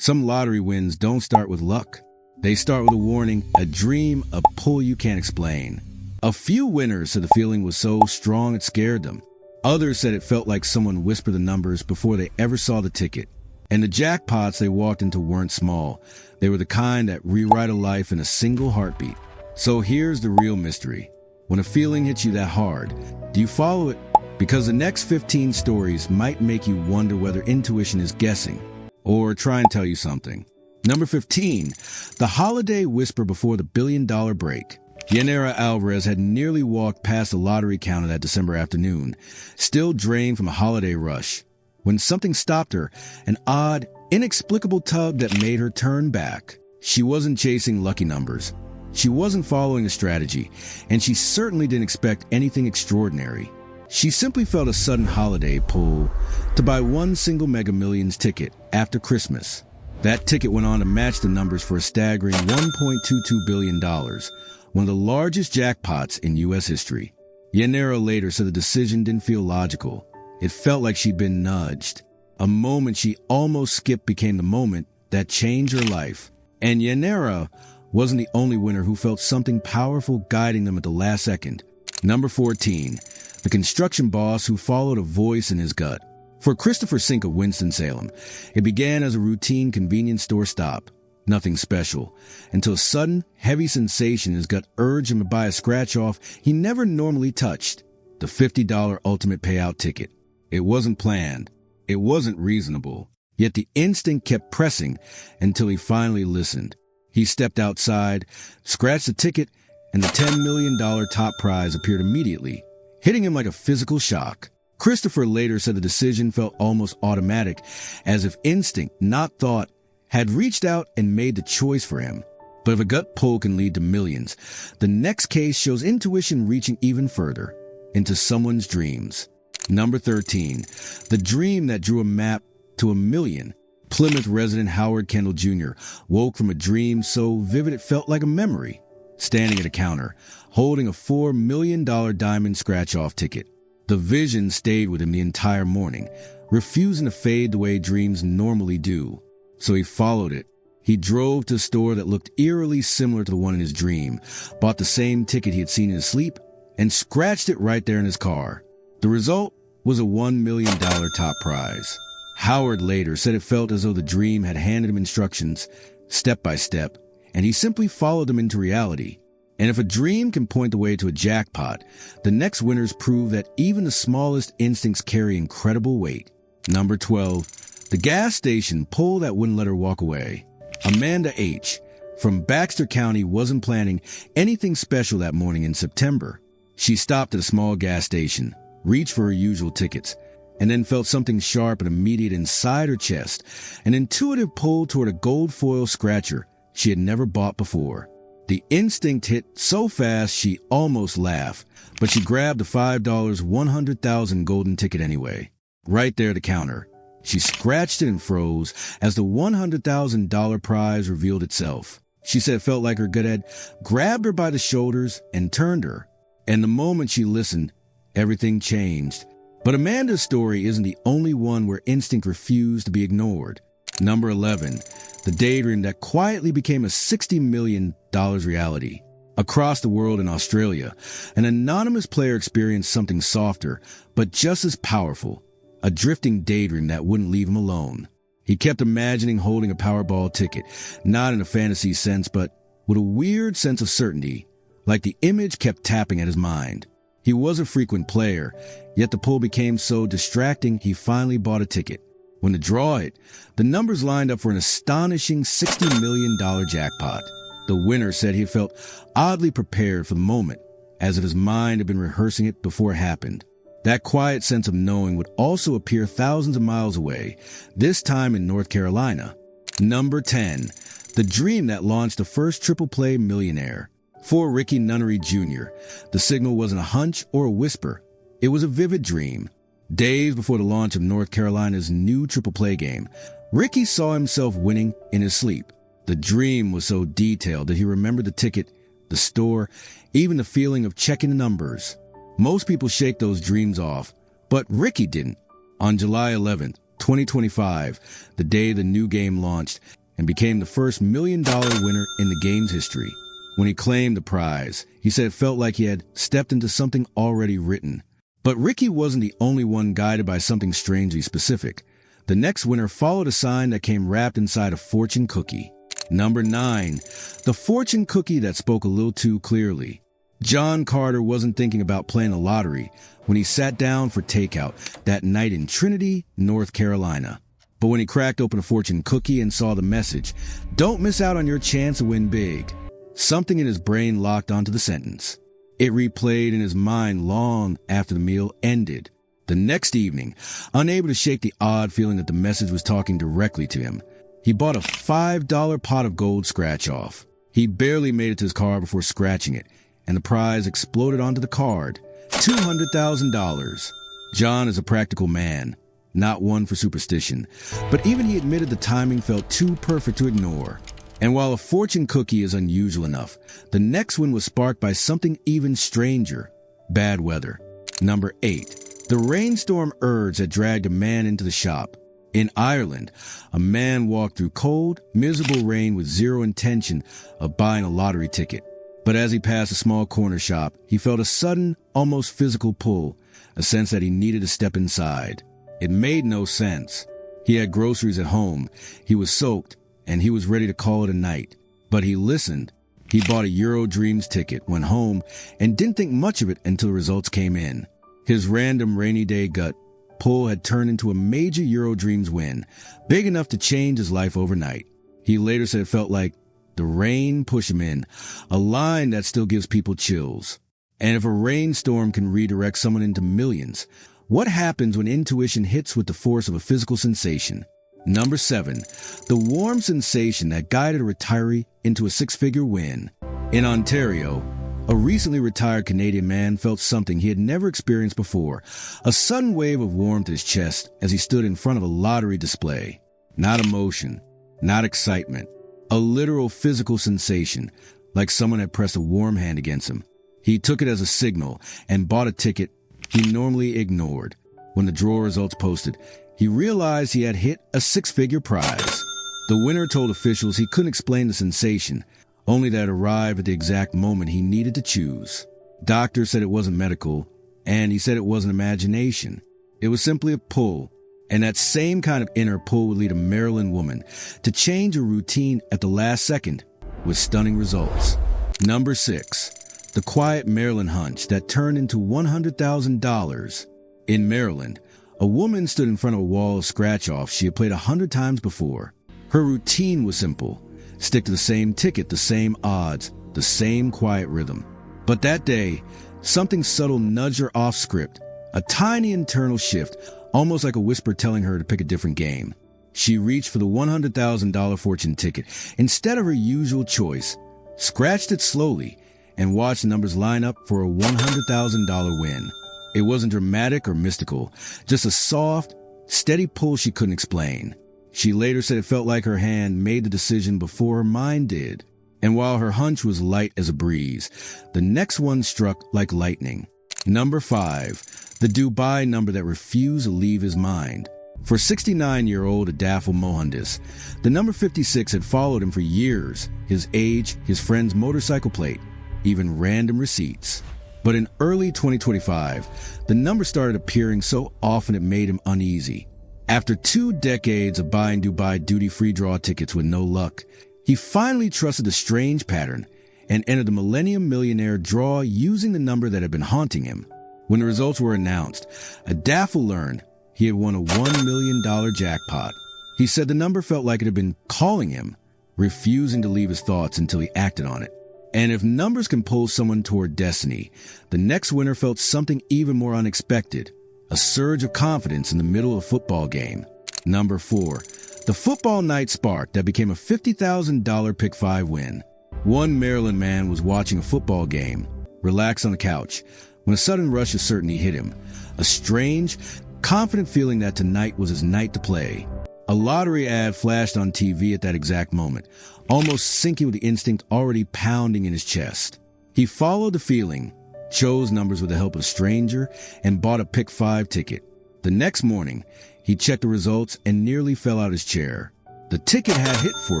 Some lottery wins don't start with luck. They start with a warning, a dream, a pull you can't explain. A few winners said the feeling was so strong it scared them. Others said it felt like someone whispered the numbers before they ever saw the ticket. And the jackpots they walked into weren't small. They were the kind that rewrite a life in a single heartbeat. So here's the real mystery. When a feeling hits you that hard, do you follow it? Because the next 15 stories might make you wonder whether intuition is guessing or try and tell you something. Number 15, the holiday whisper before the billion-dollar break. Yanira Alvarez had nearly walked past the lottery counter that December afternoon, still drained from a holiday rush, when something stopped her, an odd, inexplicable tug that made her turn back. She wasn't chasing lucky numbers. She wasn't following a strategy, and she certainly didn't expect anything extraordinary. She simply felt a sudden holiday pull to buy one single Mega Millions ticket after Christmas. That ticket went on to match the numbers for a staggering $1.22 billion, one of the largest jackpots in U.S. history. Yanira later said the decision didn't feel logical. It felt like she'd been nudged. A moment she almost skipped became the moment that changed her life. And Yanira wasn't the only winner who felt something powerful guiding them at the last second. Number 14, the construction boss who followed a voice in his gut. For Christopher Sink of Winston-Salem, it began as a routine convenience store stop. Nothing special, until a sudden, heavy sensation in his gut urged him to buy a scratch-off he never normally touched, the $50 ultimate payout ticket. It wasn't planned. It wasn't reasonable. Yet the instinct kept pressing until he finally listened. He stepped outside, scratched the ticket, and the $10 million top prize appeared immediately, hitting him like a physical shock. Christopher later said the decision felt almost automatic, as if instinct, not thought, had reached out and made the choice for him. But if a gut pull can lead to millions, the next case shows intuition reaching even further, into someone's dreams. Number 13, the dream that drew a map to a million. Plymouth resident Howard Kendall Jr. woke from a dream so vivid it felt like a memory, standing at a counter, holding a $4 million diamond scratch-off ticket. The vision stayed with him the entire morning, refusing to fade the way dreams normally do. So he followed it. He drove to a store that looked eerily similar to the one in his dream, bought the same ticket he had seen in his sleep, and scratched it right there in his car. The result was a $1 million top prize. Howard later said it felt as though the dream had handed him instructions, step by step, and he simply followed them into reality. And if a dream can point the way to a jackpot, the next winners prove that even the smallest instincts carry incredible weight. Number 12, the gas station pull that wouldn't let her walk away. Amanda H. from Baxter County wasn't planning anything special that morning in September. She stopped at a small gas station, reached for her usual tickets, and then felt something sharp and immediate inside her chest, an intuitive pull toward a gold foil scratcher she had never bought before. The instinct hit so fast she almost laughed, but she grabbed the $5 100,000 golden ticket anyway. Right there at the counter, she scratched it and froze as the $100,000 prize revealed itself. She said it felt like her gut had grabbed her by the shoulders and turned her. And the moment she listened, everything changed. But Amanda's story isn't the only one where instinct refused to be ignored. Number 11, the daydream that quietly became a $60 million reality. Across the world in Australia, an anonymous player experienced something softer, but just as powerful, a drifting daydream that wouldn't leave him alone. He kept imagining holding a Powerball ticket, not in a fantasy sense, but with a weird sense of certainty, like the image kept tapping at his mind. He was a frequent player, yet the pull became so distracting he finally bought a ticket. When the draw hit, the numbers lined up for an astonishing $60 million jackpot. The winner said he felt oddly prepared for the moment, as if his mind had been rehearsing it before it happened. That quiet sense of knowing would also appear thousands of miles away, this time in North Carolina. Number 10, the dream that launched the first triple play millionaire. For Ricky Nunnery Jr., the signal wasn't a hunch or a whisper. It was a vivid dream. Days before the launch of North Carolina's new triple play game, Ricky saw himself winning in his sleep. The dream was so detailed that he remembered the ticket, the store, even the feeling of checking the numbers. Most people shake those dreams off, but Ricky didn't. On July 11th, 2025, the day the new game launched, and became the first $1 million winner in the game's history. When he claimed the prize, he said it felt like he had stepped into something already written. But Ricky wasn't the only one guided by something strangely specific. The next winner followed a sign that came wrapped inside a fortune cookie. Number 9. The fortune cookie that spoke a little too clearly. John Carter wasn't thinking about playing the lottery when he sat down for takeout that night in Trinity, North Carolina. But when he cracked open a fortune cookie and saw the message, "Don't miss out on your chance to win big," something in his brain locked onto the sentence. It replayed in his mind long after the meal ended. The next evening, unable to shake the odd feeling that the message was talking directly to him, he bought a $5 pot of gold scratch-off. He barely made it to his car before scratching it, and the prize exploded onto the card. $200,000. John is a practical man, not one for superstition, but even he admitted the timing felt too perfect to ignore. And while a fortune cookie is unusual enough, the next one was sparked by something even stranger: bad weather. Number 8. The rainstorm urge that dragged a man into the shop. In Ireland, a man walked through cold, miserable rain with zero intention of buying a lottery ticket. But as he passed a small corner shop, he felt a sudden, almost physical pull, a sense that he needed to step inside. It made no sense. He had groceries at home, he was soaked, and he was ready to call it a night. But he listened. He bought a Eurodreams ticket, went home, and didn't think much of it until the results came in. His random rainy day gut pull had turned into a major Eurodreams win, big enough to change his life overnight. He later said it felt like the rain pushed him in, a line that still gives people chills. And if a rainstorm can redirect someone into millions, what happens when intuition hits with the force of a physical sensation? Number 7. The warm sensation that guided a retiree into a six-figure win. In Ontario, a recently retired Canadian man felt something he had never experienced before, a sudden wave of warmth in his chest as he stood in front of a lottery display. Not emotion, not excitement, a literal physical sensation, like someone had pressed a warm hand against him. He took it as a signal and bought a ticket he normally ignored. When the draw results posted, he realized he had hit a six-figure prize. The winner told officials he couldn't explain the sensation, only that it arrived at the exact moment he needed to choose. Doctors said it wasn't medical, and he said it wasn't imagination. It was simply a pull, and that same kind of inner pull would lead a Maryland woman to change her routine at the last second with stunning results. Number 6. The quiet Maryland hunch that turned into $100,000. In Maryland, a woman stood in front of a wall of scratch-offs she had played 100 times before. Her routine was simple: stick to the same ticket, the same odds, the same quiet rhythm. But that day, something subtle nudged her off script, a tiny internal shift, almost like a whisper telling her to pick a different game. She reached for the $100,000 fortune ticket instead of her usual choice, scratched it slowly, and watched the numbers line up for a $100,000 win. It wasn't dramatic or mystical, just a soft, steady pull she couldn't explain. She later said it felt like her hand made the decision before her mind did. And while her hunch was light as a breeze, the next one struck like lightning. Number 5. The Dubai number that refused to leave his mind. For 69-year-old Adafel Mohandis, the number 56 had followed him for years: his age, his friend's motorcycle plate, even random receipts. But in early 2025, the number started appearing so often it made him uneasy. After 2 decades of buying Dubai duty-free draw tickets with no luck, he finally trusted the strange pattern and entered the Millennium Millionaire draw using the number that had been haunting him. When the results were announced, Adafel learned he had won a $1 million jackpot. He said the number felt like it had been calling him, refusing to leave his thoughts until he acted on it. And if numbers can pull someone toward destiny, the next winner felt something even more unexpected: a surge of confidence in the middle of a football game. Number 4. The football night spark that became a $50,000 Pick 5 win. One Maryland man was watching a football game, relaxed on the couch, when a sudden rush of certainty hit him. A strange, confident feeling that tonight was his night to play. A lottery ad flashed on TV at that exact moment, almost syncing with the instinct already pounding in his chest. He followed the feeling, chose numbers with the help of a stranger, and bought a Pick 5 ticket. The next morning, he He checked the results and nearly fell out his chair. The ticket had hit for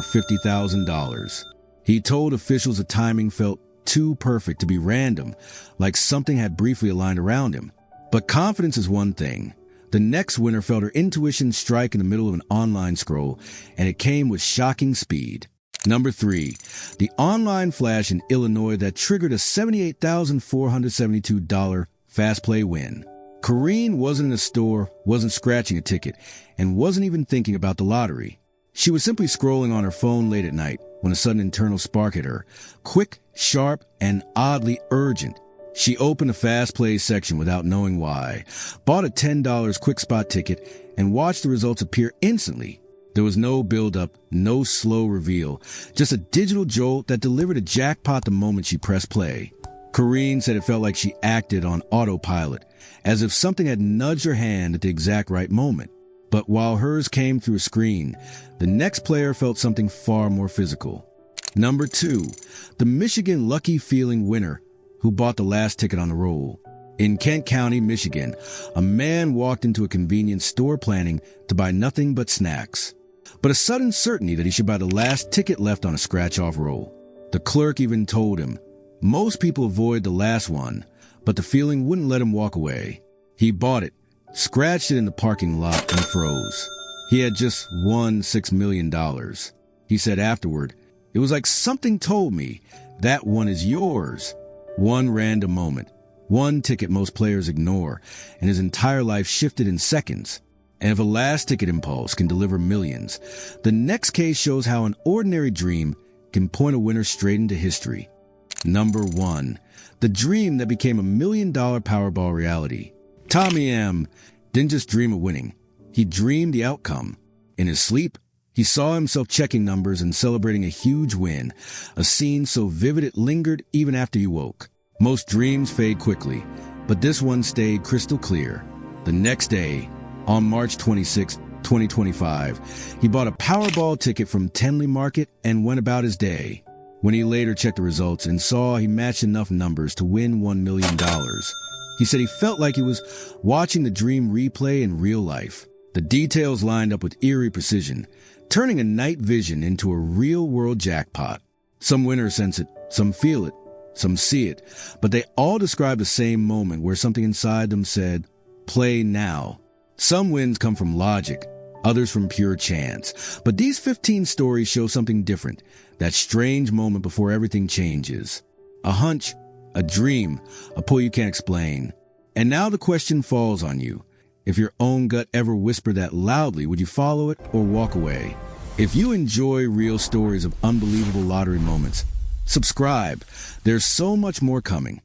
$50,000. He told officials the timing felt too perfect to be random, like something had briefly aligned around him. But confidence is one thing. The next winner felt her intuition strike in the middle of an online scroll, and it came with shocking speed. Number 3, the online flash in Illinois that triggered a $78,472 fast play win. Corrine wasn't in a store, wasn't scratching a ticket, and wasn't even thinking about the lottery. She was simply scrolling on her phone late at night when a sudden internal spark hit her. Quick, sharp, and oddly urgent. She opened the fast play section without knowing why, bought a $10 quick spot ticket, and watched the results appear instantly. There was no build-up, no slow reveal, just a digital jolt that delivered a jackpot the moment she pressed play. Corrine said it felt like she acted on autopilot, as if something had nudged her hand at the exact right moment. But while hers came through a screen, the next player felt something far more physical. Number 2, the Michigan Lucky Feeling winner who bought the last ticket on the roll. In Kent County, Michigan, a man walked into a convenience store planning to buy nothing but snacks, but a sudden certainty that he should buy the last ticket left on a scratch-off roll. The clerk even told him, most people avoid the last one, but the feeling wouldn't let him walk away. He bought it, scratched it in the parking lot, and froze. He had just won $6 million. He said afterward, it was like something told me, that one is yours. One random moment, one ticket most players ignore, and his entire life shifted in seconds. And if a last ticket impulse can deliver millions, the next case shows how an ordinary dream can point a winner straight into history. Number 1, the dream that became $1 million Powerball reality. Tommy M. didn't just dream of winning. He dreamed the outcome. In his sleep, he saw himself checking numbers and celebrating a huge win, a scene so vivid it lingered even after he woke. Most dreams fade quickly, but this one stayed crystal clear. The next day, on March 26, 2025, he bought a Powerball ticket from Tenley Market and went about his day. When he later checked the results and saw he matched enough numbers to win $1 million, he said he felt like he was watching the dream replay in real life. The details lined up with eerie precision, turning a night vision into a real-world jackpot. Some winners sense it, some feel it, some see it, but they all describe the same moment where something inside them said, play now. Some wins come from logic, others from pure chance. But these 15 stories show something different, that strange moment before everything changes. A hunch, a dream, a pull you can't explain. And now the question falls on you. If your own gut ever whispered that loudly, would you follow it or walk away? If you enjoy real stories of unbelievable lottery moments, subscribe. There's so much more coming.